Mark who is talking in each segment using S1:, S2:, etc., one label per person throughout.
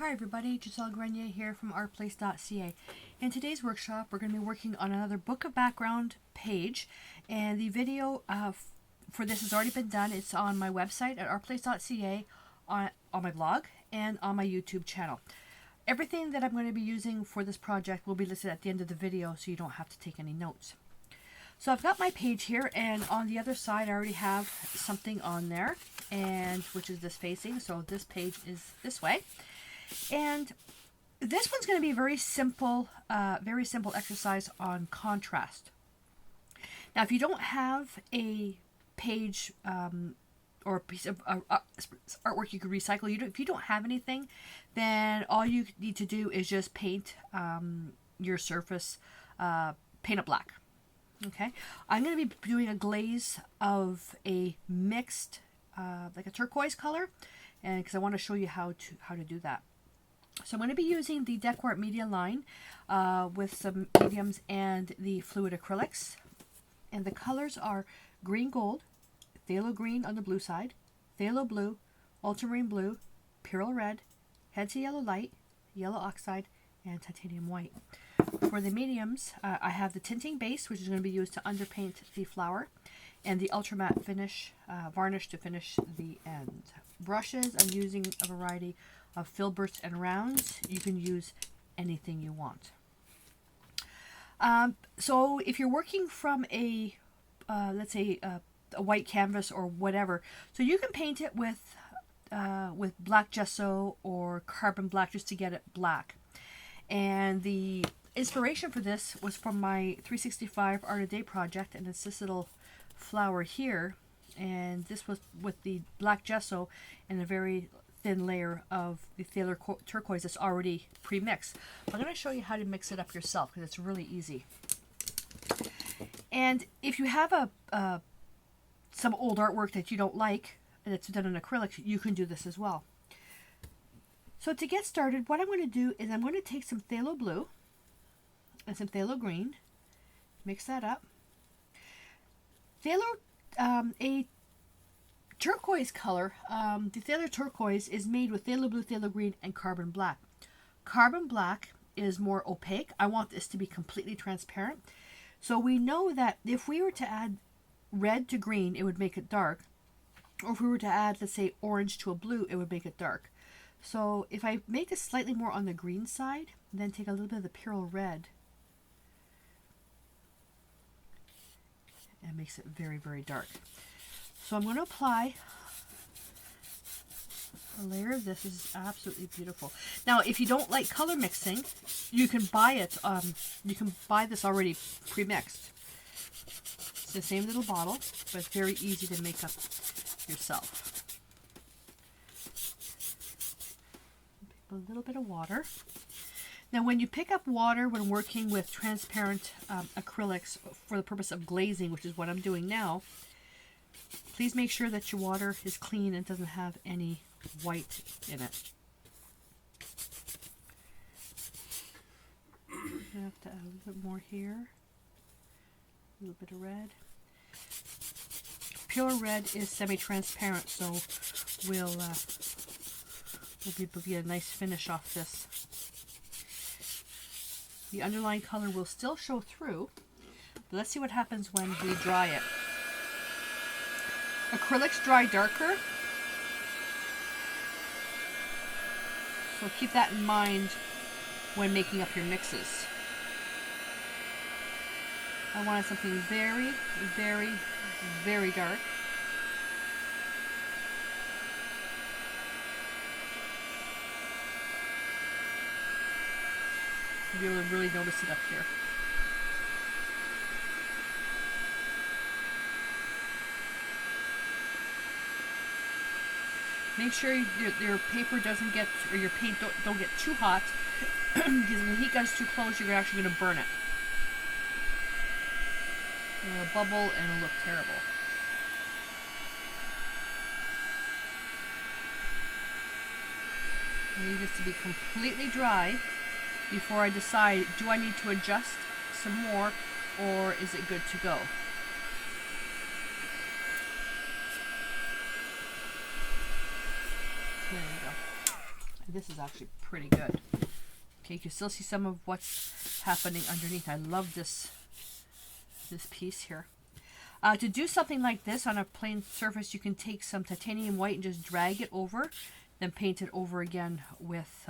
S1: Hi everybody, Giselle Grenier here from artplace.ca. In today's workshop, we're going to be working on another book of background page, and the video for this has already been done. It's on my website at artplace.ca, on my blog, and on my YouTube channel. Everything that I'm going to be using for this project will be listed at the end of the video, so you don't have to take any notes. So I've got my page here, and on the other side I already have something on there, and which is this facing. So this page is this way. And this one's going to be a very simple exercise on contrast. Now, if you don't have a page or a piece of artwork you could recycle, if you don't have anything, then all you need to do is just paint your surface, paint it black. Okay, I'm going to be doing a glaze of a mixed, like a turquoise color, and because I want to show you how to do that. So I'm going to be using the Decor Media line with some mediums and the fluid acrylics. And the colors are green gold, phthalo green on the blue side, phthalo blue, ultramarine blue, pyrrole red, Hansa yellow light, yellow oxide, and titanium white. For the mediums, I have the tinting base, which is going to be used to underpaint the flower, and the ultra matte finish, varnish to finish the end. Brushes, I'm using a variety of filberts and rounds. You can use anything you want. So if you're working from a, let's say a white canvas or whatever, so you can paint it with black gesso or carbon black just to get it black. And the inspiration for this was from my 365 Art a Day project, and it's this little flower here, and this was with the black gesso and a very thin layer of the phthalo turquoise that's already pre-mixed. I'm going to show you how to mix it up yourself because it's really easy. And if you have some old artwork that you don't like and it's done in acrylics, you can do this as well. So to get started, what I'm going to do is I'm going to take some phthalo blue and some phthalo green, mix that up. A turquoise color, the phthalo turquoise is made with phthalo blue, phthalo green, and carbon black. Carbon black is more opaque. I want this to be completely transparent. So we know that if we were to add red to green, it would make it dark. Or if we were to add, let's say, orange to a blue, it would make it dark. So if I make this slightly more on the green side, then take a little bit of the pyrrole red, and makes it very, very dark. So I'm going to apply a layer of this. This is absolutely beautiful. Now, if you don't like color mixing, you can buy it. You can buy this already pre-mixed. It's the same little bottle, but it's very easy to make up yourself. A little bit of water. Now, when you pick up water when working with transparent acrylics for the purpose of glazing, which is what I'm doing now, please make sure that your water is clean and doesn't have any white in it. I have to add a little bit more here. A little bit of red. Pure red is semi-transparent, so we'll get a nice finish off this. The underlying color will still show through, but let's see what happens when we dry it. Acrylics dry darker, so keep that in mind when making up your mixes. I wanted something very, very, very dark. You'll be able to really notice it up here. Make sure your paper doesn't get, or your paint don't get too hot, because when the heat gets too close, you're actually going to burn it. It'll bubble and it'll look terrible. I need this to be completely dry before I decide, do I need to adjust some more, or is it good to go? There you go. This is actually pretty good. Okay, you can still see some of what's happening underneath. I love this piece here. To do something like this on a plain surface, you can take some titanium white and just drag it over, then paint it over again with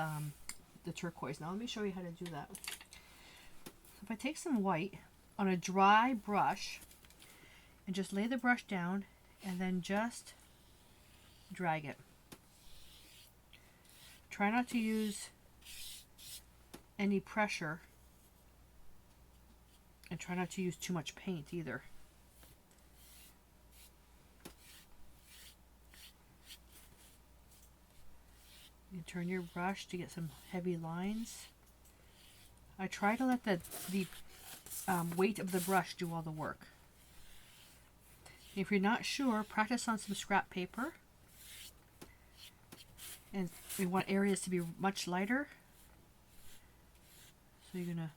S1: the turquoise. Now let me show you how to do that. So if I take some white on a dry brush and just lay the brush down and then just drag it. Try not to use any pressure, and try not to use too much paint either. You can turn your brush to get some heavy lines. I try to let the weight of the brush do all the work. If you're not sure, practice on some scrap paper. And we want areas to be much lighter. So you're going to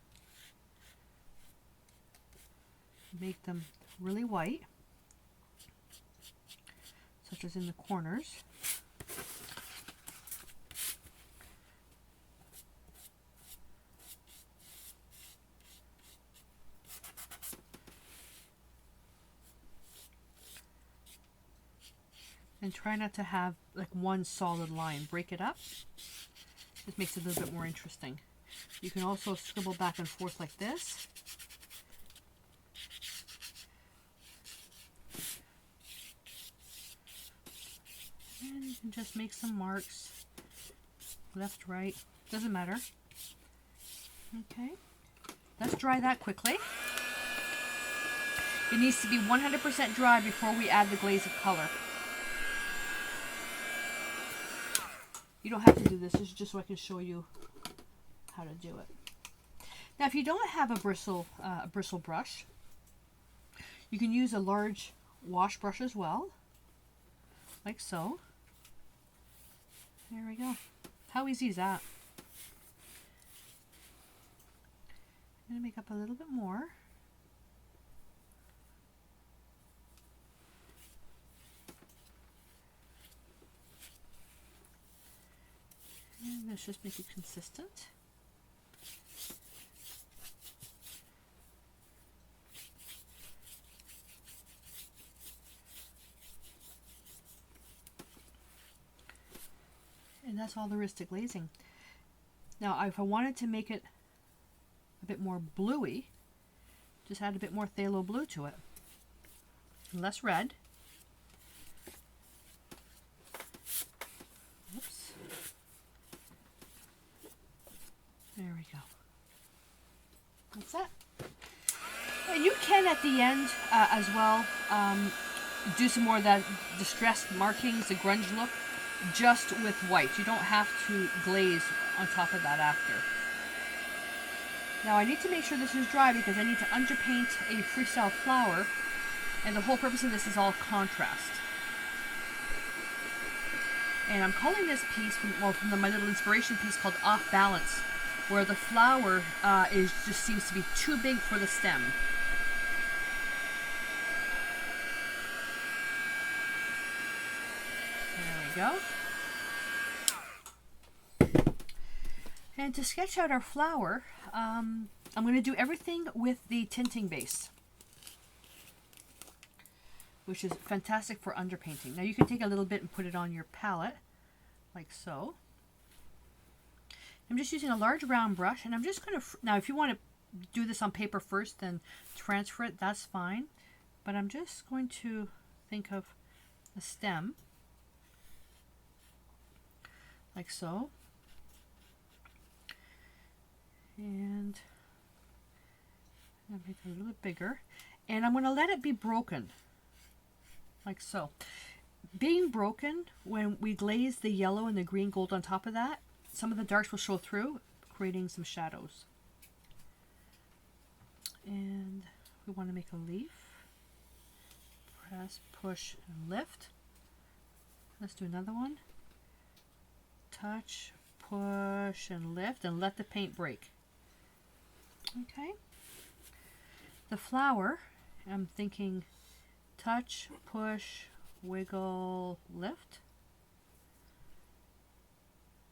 S1: make them really white, such as in the corners. And try not to have like one solid line. Break it up. This makes it a little bit more interesting. You can also scribble back and forth like this. And you can just make some marks. Left, right. Doesn't matter. Okay. Let's dry that quickly. It needs to be 100% dry before we add the glaze of color. You don't have to do this. This is just so I can show you how to do it. Now, if you don't have a bristle brush, you can use a large wash brush as well, like so. There we go. How easy is that? I'm going to make up a little bit more. And let's just make it consistent. And that's all there is to glazing. Now, if I wanted to make it a bit more bluey, just add a bit more phthalo blue to it. Less red. Oops. There we go. That's it. And you can at the end as well do some more of that distressed markings, the grunge look, just with white. You don't have to glaze on top of that after. Now I need to make sure this is dry because I need to underpaint a freestyle flower, and the whole purpose of this is all contrast. And I'm calling this piece from my little inspiration piece called Off Balance, where the flower just seems to be too big for the stem. There we go. And to sketch out our flower, I'm going to do everything with the tinting base, which is fantastic for underpainting. Now you can take a little bit and put it on your palette, like so. I'm just using a large round brush, and I'm just going to, now if you want to do this on paper first, then transfer it, that's fine. But I'm just going to think of a stem, like so. And I'll make it a little bit bigger. And I'm going to let it be broken, like so. Being broken, when we glaze the yellow and the green gold on top of that, some of the darks will show through, creating some shadows. And we want to make a leaf. Press, push, and lift. Let's do another one. Touch, push, and lift, and let the paint break. Okay. The flower, I'm thinking touch, push, wiggle, lift.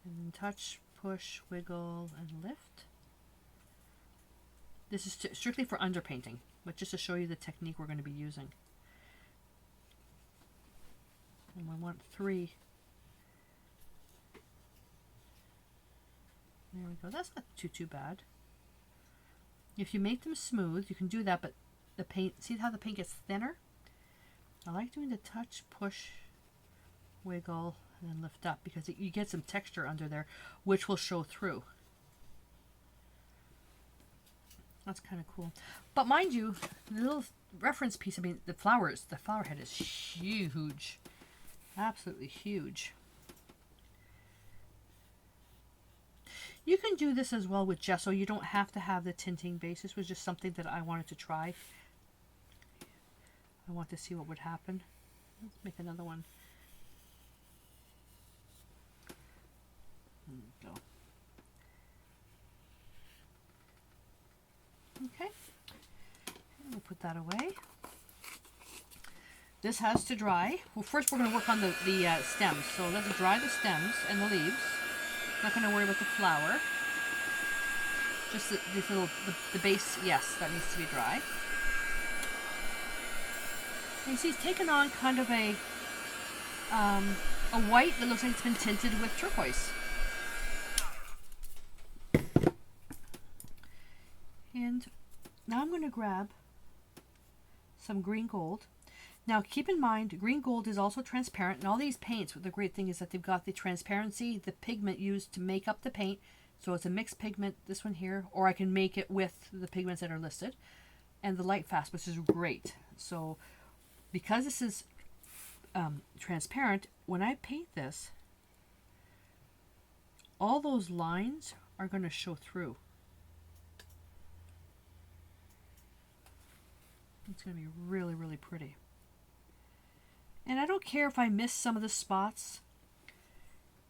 S1: And then touch, push, wiggle, and lift. This is strictly for underpainting, but just to show you the technique we're going to be using. And we want 3. There we go. That's not too bad. If you make them smooth, you can do that, but the paint, see how the paint gets thinner? I like doing the touch, push, wiggle, and then lift up because you get some texture under there, which will show through. That's kind of cool. But mind you, the little reference piece, I mean, the flower head is huge. Absolutely huge. You can do this as well with gesso. You don't have to have the tinting base. This was just something that I wanted to try. I want to see what would happen. Let's make another one. There we go. Okay. We'll put that away. This has to dry. Well, first we're going to work on the stems. So let's dry the stems and the leaves. Not going to worry about the flower. Just this little, the base, yes, that needs to be dry. And you see it's taken on kind of a white that looks like it's been tinted with turquoise. And now I'm going to grab some green gold. Now keep in mind, green gold is also transparent, and all these paints, the great thing is that they've got the transparency, the pigment used to make up the paint. So it's a mixed pigment, this one here, or I can make it with the pigments that are listed, and the light fast, which is great. So because this is transparent, when I paint this, all those lines are going to show through. It's going to be really, really pretty. And I don't care if I miss some of the spots.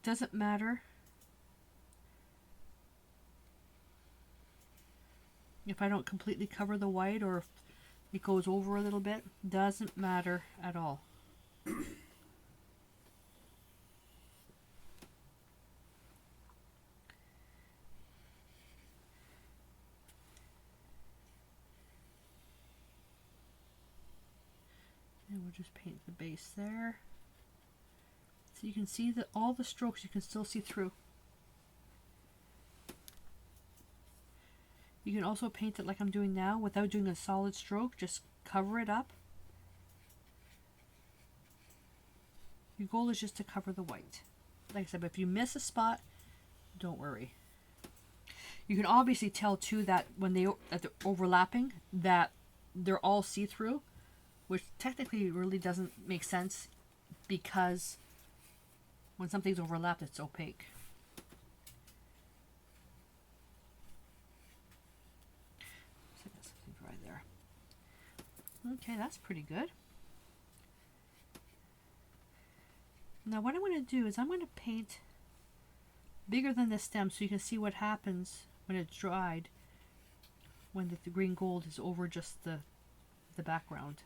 S1: Doesn't matter. If I don't completely cover the white or if it goes over a little bit, doesn't matter at all. And we'll just paint the base there. So you can see that all the strokes you can still see through. You can also paint it like I'm doing now without doing a solid stroke. Just cover it up. Your goal is just to cover the white. Like I said, but if you miss a spot, don't worry. You can obviously tell too that when they're overlapping, that they're all see-through, which technically really doesn't make sense because when something's overlapped, it's opaque. So that's something dry there. Okay, that's pretty good. Now what I'm going to do is I'm going to paint bigger than the stem so you can see what happens when it's dried, when the green gold is over just the background.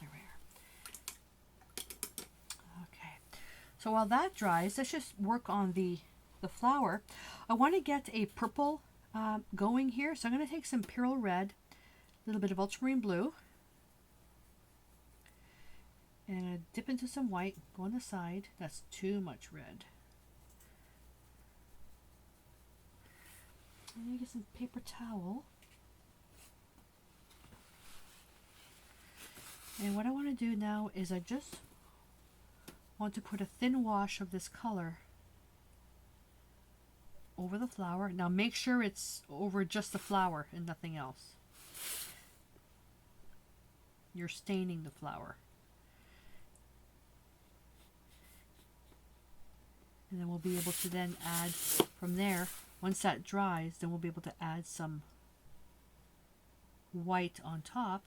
S1: There we are. Okay, so while that dries, let's just work on the flower. I want to get a purple going here, so I'm going to take some Pyrrole Red, a little bit of ultramarine blue, and dip into some white, go on the side. That's too much red. And you get some paper towel. And what I want to do now is I just want to put a thin wash of this color over the flower. Now make sure it's over just the flower and nothing else. You're staining the flower. And then we'll be able to then add from there. Once that dries, then we'll be able to add some white on top.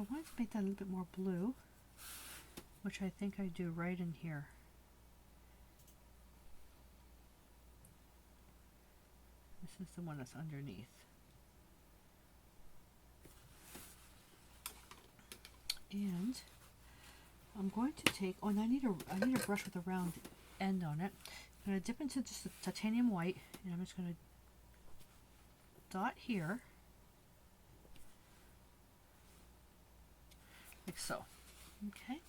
S1: I want to make that a little bit more blue, which I think I do right in here. This is the one that's underneath. And I'm going to take, oh, and I need a brush with a round end on it. I'm going to dip into just the titanium white, and I'm just going to dot here, like so. Okay.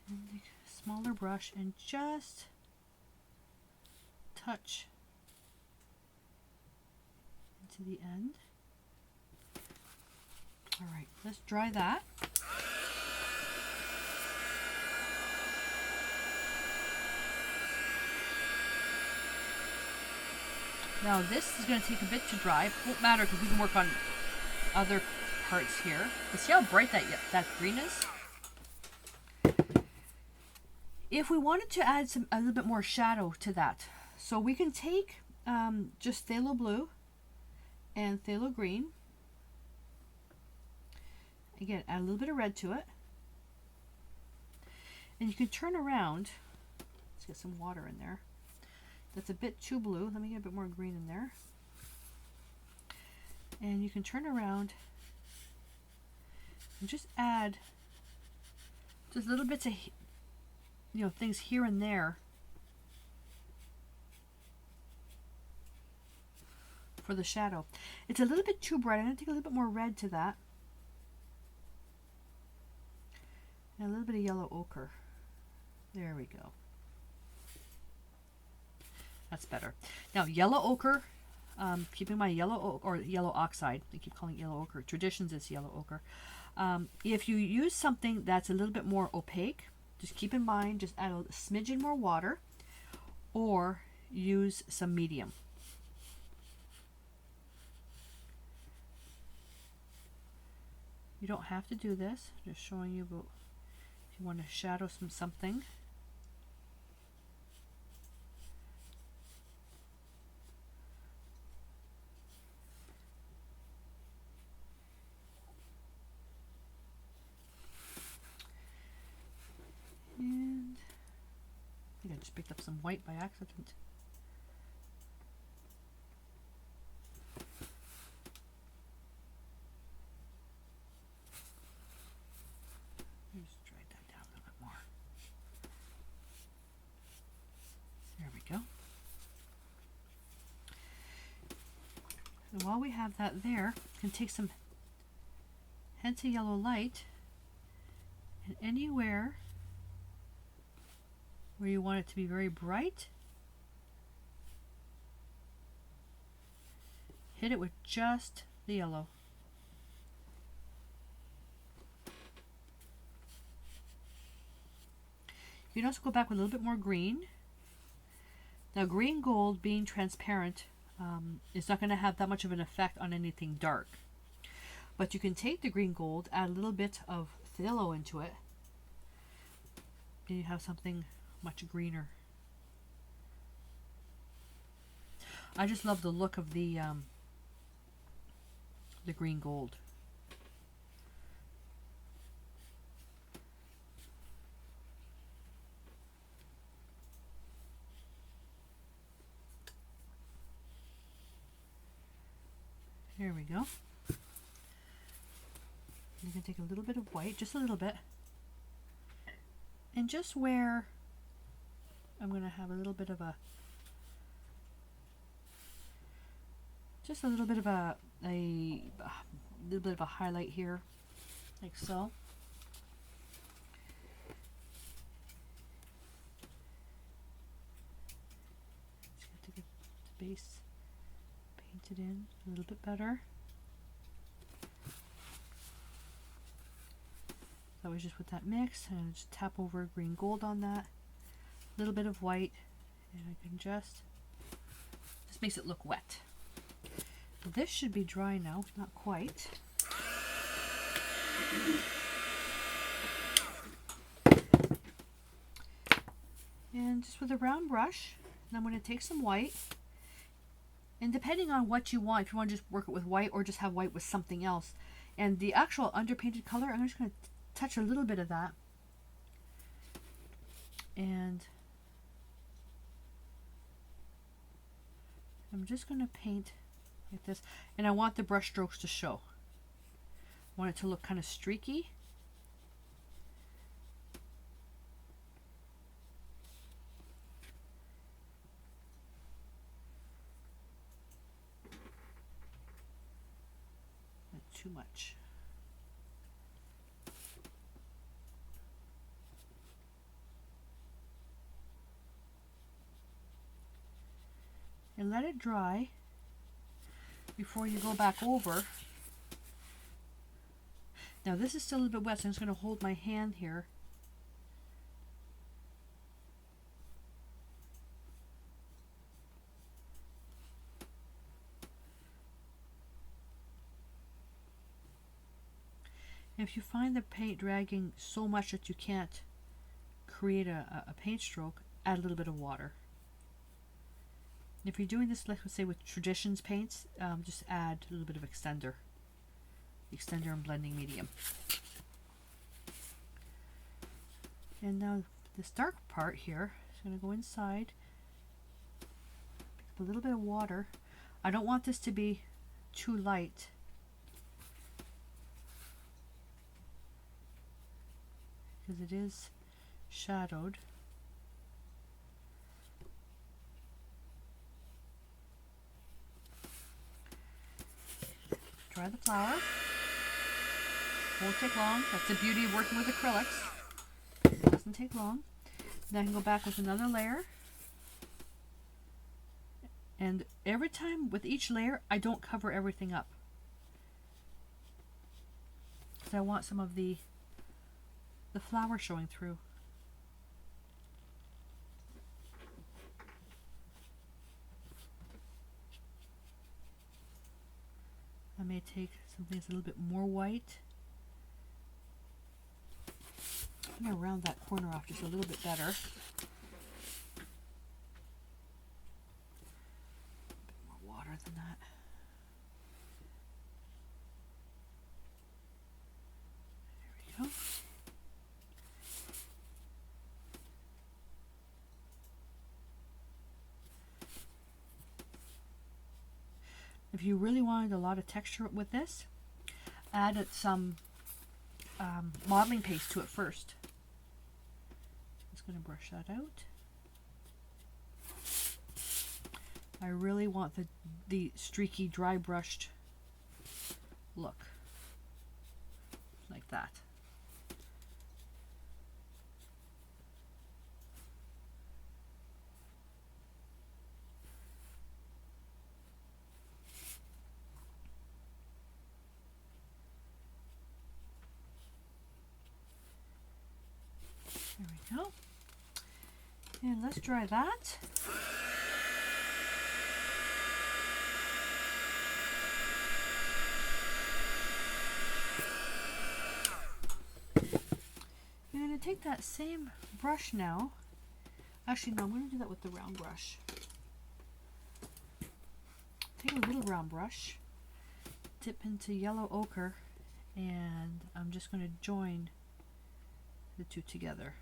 S1: And take a smaller brush and just touch into the end. All right, let's dry that. Now this is going to take a bit to dry. It won't matter because we can work on other parts here. But see how bright that green is? If we wanted to add a little bit more shadow to that, so we can take just phthalo blue and phthalo green. Again, add a little bit of red to it. And you can turn around. Let's get some water in there. That's a bit too blue. Let me get a bit more green in there. And you can turn around and just add just little bits of, you know, things here and there for the shadow. It's a little bit too bright. I'm going to take a little bit more red to that. And a little bit of yellow ochre. There we go. That's better. Now, yellow ochre, keeping my yellow or yellow oxide. I keep calling it yellow ochre. Traditions is yellow ochre. If you use something that's a little bit more opaque, just keep in mind, just add a smidgen more water or use some medium. You don't have to do this. Just showing you about if you want to shadow something. And I think I just picked up some white by accident. Just drag that down a little bit more. There we go. And while we have that there, we can take some hints of yellow light, and anywhere where you want it to be very bright, hit it with just the yellow. You can also go back with a little bit more green. Now, green gold being transparent is not going to have that much of an effect on anything dark. But you can take the green gold, add a little bit of phthalo into it, and you have something much greener. I just love the look of the green gold. Here we go. You can take a little bit of white, just a little bit, and just where I'm going to have a little bit of a, just a little bit of a little bit of a highlight here, like so. Just got to get the base painted in a little bit better. So I was just with that mix, and just tap over green gold on that. A little bit of white, and I can just makes it look wet. This should be dry now, not quite. And just with a round brush, I'm going to take some white, and depending on what you want, if you want to just work it with white or just have white with something else, and the actual underpainted color, I'm just going to touch a little bit of that, and I'm just going to paint like this, and I want the brush strokes to show. want it to look kind of streaky. Not too much. And let it dry before you go back over. Now this is still a little bit wet, so I'm just going to hold my hand here. And if you find the paint dragging so much that you can't create a paint stroke, add a little bit of water. If you're doing this, let's say with Traditions paints, just add a little bit of extender and blending medium. And now this dark part here is going to go inside. Pick up a little bit of water. I don't want this to be too light. Because it is shadowed. Dry the flower. Won't take long. That's the beauty of working with acrylics. It doesn't take long. Then I can go back with another layer. And every time with each layer, I don't cover everything up. Because I want some of the flower showing through. I may take something that's a little bit more white. I'm going to round that corner off just a little bit better. A bit more water than that. There we go. If you really wanted a lot of texture with this, add some modeling paste to it first. Just going to brush that out. I really want the streaky, dry brushed look. Like that. There we go. And let's dry that. I'm going to take that same brush now. Actually, no, I'm going to do that with the round brush. Take a little round brush, dip into yellow ochre, and I'm just going to join the two together.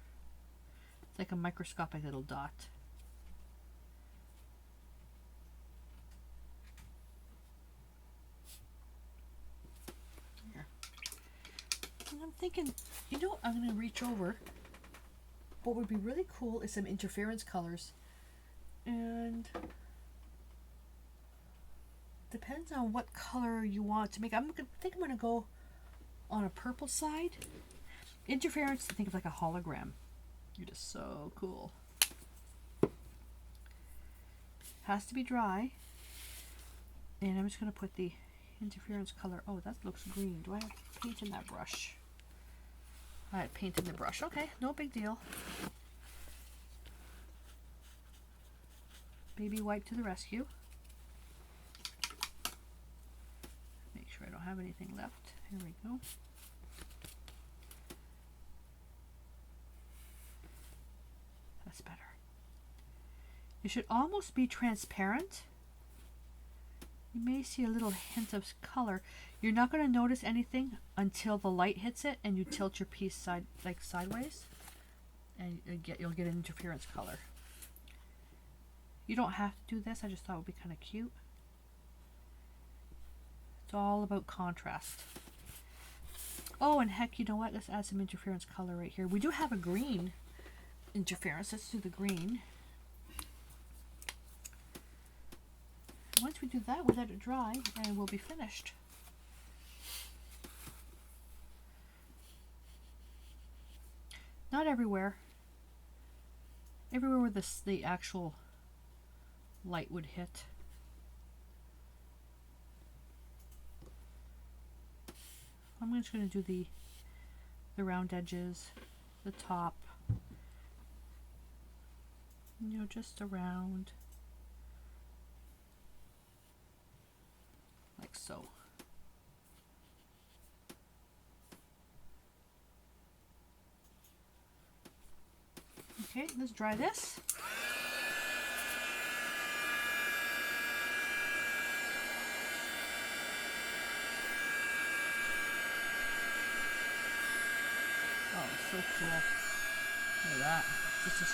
S1: It's like a microscopic little dot. Here. And I'm thinking, you know, I'm going to reach over. What would be really cool is some interference colors. And depends on what color you want to make. I think I'm going to go on a purple side. Interference, think of like a hologram. You're just so cool. Has to be dry. And I'm just going to put the interference color. Oh, that looks green. Do I have paint in that brush? I had paint in the brush. Okay, no big deal. Baby wipe to the rescue. Make sure I don't have anything left. Here we go. That's better. It should almost be transparent. You may see a little hint of color. You're not going to notice anything until the light hits it and you tilt your piece sideways, and you'll get an interference color. You don't have to do this. I just thought it would be kind of cute. It's all about contrast. Oh, and heck, you know what? Let's add some interference color right here. We do have a green interference. Let's do the green. Once we do that, we'll let it dry and we'll be finished. Not everywhere. Everywhere where the actual light would hit. I'm just going to do the round edges, the top, you know, just around, like so. Okay, let's dry this. Oh, so cool. Look at that. Just a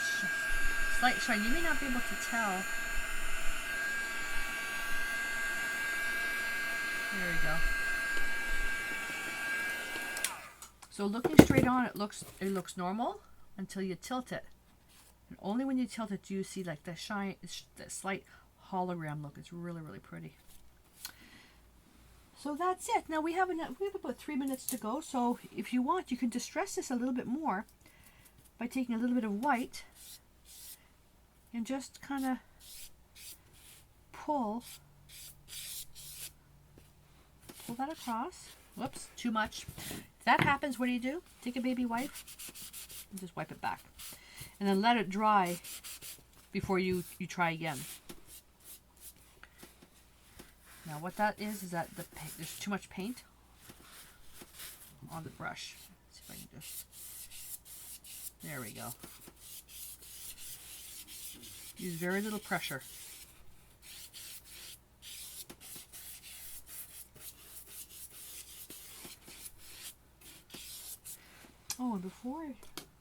S1: slight shine. You may not be able to tell. There we go. So looking straight on, it looks normal until you tilt it. And only when you tilt it do you see like the shine, the slight hologram look. It's really, really pretty. So that's it. Now we have about 3 minutes to go. So if you want, you can distress this a little bit more by taking a little bit of white and just kind of pull that across. Whoops, too much. If that happens, what do? Take a baby wipe and just wipe it back. And then let it dry before you try again. Now what that is that there's too much paint on the brush. Let's see if I can just... There we go. Use very little pressure. Oh, and before I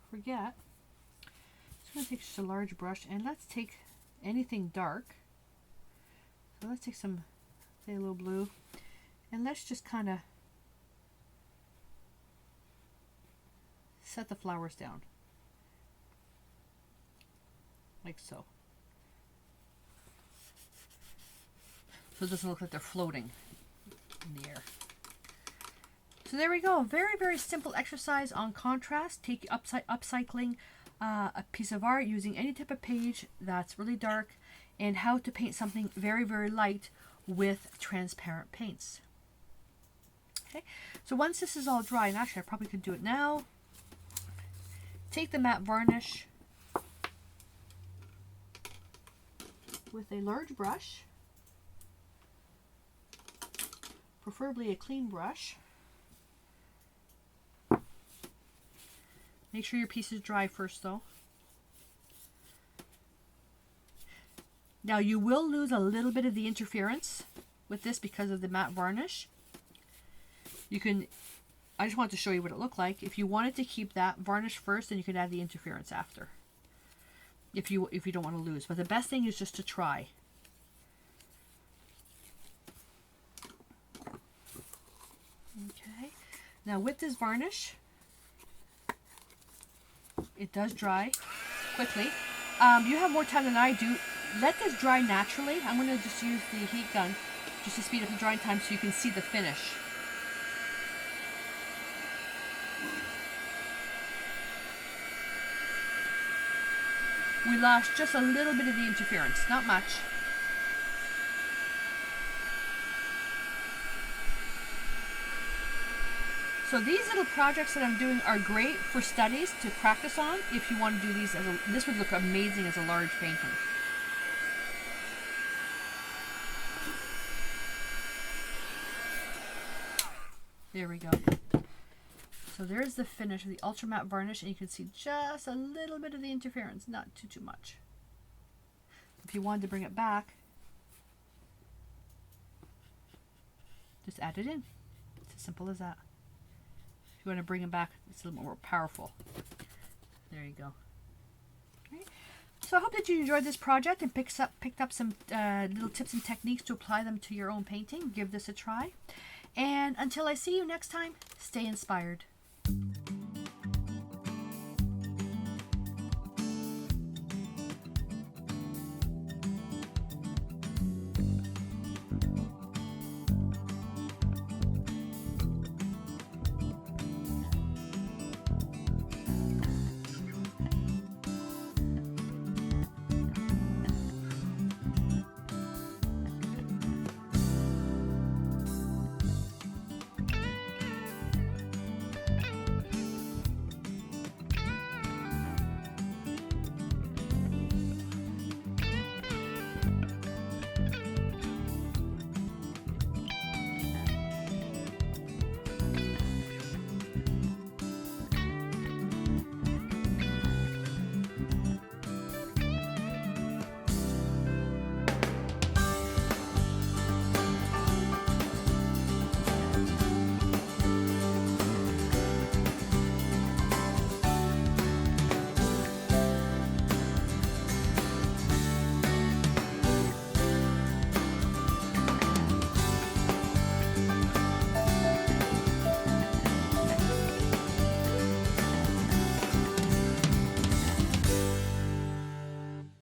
S1: forget, I'm just going to take just a large brush and let's take anything dark. So let's take some phthalo blue and let's just kind of set the flowers down like so. So it doesn't look like they're floating in the air. So there we go. Very, very simple exercise on contrast. Take upcycling a piece of art using any type of page that's really dark and how to paint something very, very light with transparent paints. Okay, so once this is all dry, and actually I probably could do it now, take the matte varnish with a large brush, preferably a clean brush. Make sure your piece is dry first though. Now you will lose a little bit of the interference with this because of the matte varnish. You can, I just wanted to show you what it looked like. If you wanted to keep that varnish first, then you could add the interference after. If you don't want to lose. But the best thing is just to try. Okay. Now with this varnish, it does dry quickly. You have more time than I do. Let this dry naturally. I'm going to just use the heat gun just to speed up the drying time so you can see the finish. We lost just a little bit of the interference, not much. So these little projects that I'm doing are great for studies to practice on if you want to do these this would look amazing as a large painting. There we go. So there's the finish of the ultra matte varnish, and you can see just a little bit of the interference, not too much. If you wanted to bring it back, just add it in. It's as simple as that. If you want to bring it back, it's a little more powerful. There you go. Okay. So I hope that you enjoyed this project and picked up some little tips and techniques to apply them to your own painting. Give this a try. And until I see you next time, stay inspired.